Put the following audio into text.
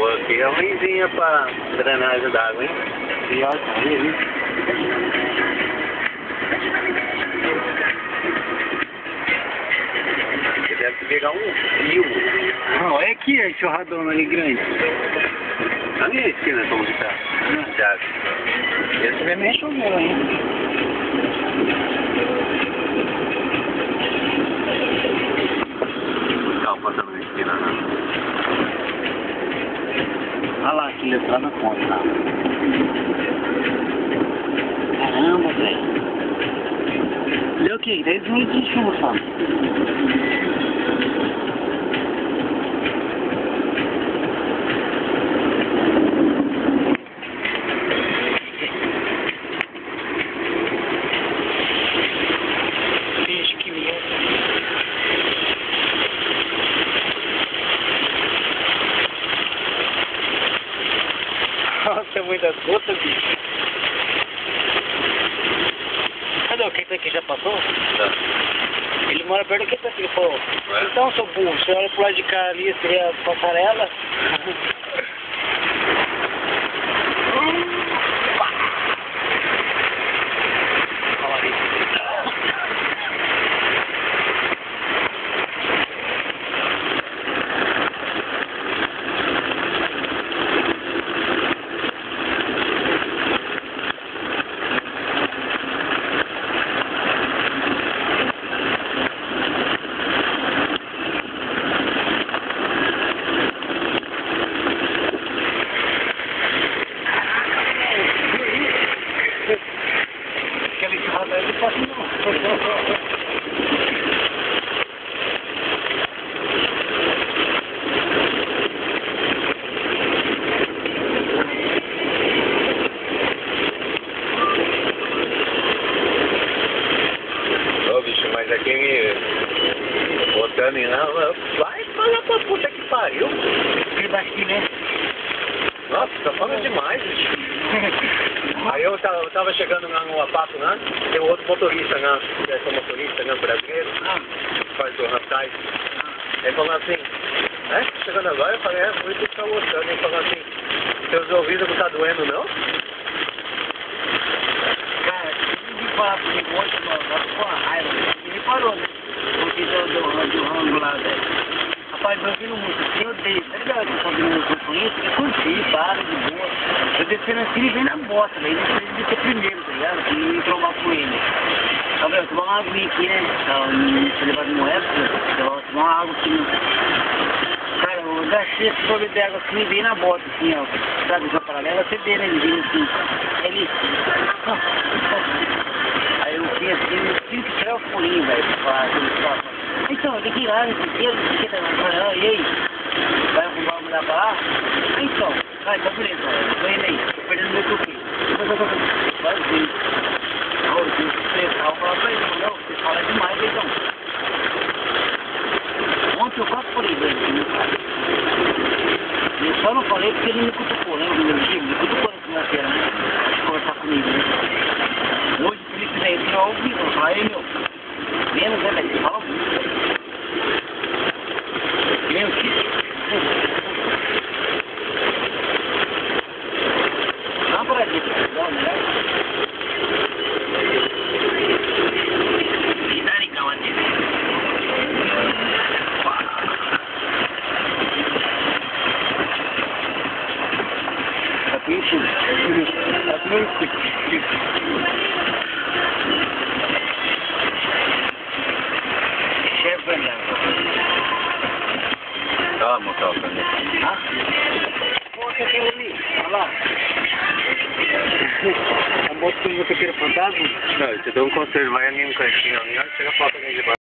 boa aqui, é ruimzinha pra drenagem d'água, hein? E olha, tá aí. Você deve pegar um rio. Não, é aqui a enxurradona ali grande. Na minha esquina como que tá. Já. Esse mesmo é choveu, hein? Não, passando na esquina, não. Olha lá, aqui lá na ponta. Lá. Caramba, velho. Deu o quê? 10 minutos de chuva, só. Nossa, muitas gotas, bicho. Cadê o que aqui já passou? Tá. Ele mora perto daqui, ele falou. Ué? Então, seu burro, você olha pro lado de cá ali, você vê a passarela. Aquela enxurrada aí não passa não. Ô bicho, mas aqui me botando em lá, vai falar pra puta que pariu. Aquele baixinho, né? Nossa, tá falando demais, bicho. Aí eu tava chegando lá no Apato, né? Tem um outro motorista, né? Que é motorista, né? Brasileiro. Faz o rapaz. Ele falou assim, chegando agora, eu falei, por isso que tá mostrando. Ele falou assim, seus ouvidos não tá doendo, não? Cara, ele me falar comigo ontem, mano, com a raiva, ele parou, né? Porque do rango lá, velho. Rapaz, eu ouvindo muito assim, eu odeio, tá ligado? Eu tô ouvindo muito com isso, eu curti, para, de boa. Eu descendo assim e vem na bota, velho. Ele devia ser primeiro, tá ligado? E me trombar com ele. Tá vendo? Tomar uma aguinha aqui, né? Pra levar de moeda, eu vou tomar uma água aqui, né? Cara, eu gastei esse sorvete de água assim e vem na bota, assim, ó. Sabe, essa paralela, você vê, né? Ele vem assim. Ele... Aí eu fiz assim, eu tive que tirar o furinho, velho, pra então, eu tenho que ir lá nesse dia, e aí? Vai arrumar uma mulher pra lá? Então, então beleza, eu tô indo aí, tô perdendo meu truque. Vai ver. Não, eu tenho que expressar, eu falo pra ele, não, você fala demais, então. Ontem eu quase falei dele, eu só não falei porque ele me cutucou, né? Me cutucou na segunda-feira, né? Pra conversar comigo, né? Hoje o Felipe veio aqui ao vivo, eu falei, aí, meu, menos, né, velho? Fala muito, velho. Meu filho. Não, por aqui, não, né? E daí, calma, Tá, motor, pra mim. Ah? Poxa, aquele ali, olha lá. A moto do motoqueiro fantasma? Não, eu te dou um conselho, vai ali no cantinho, chega a foto ali de baixo.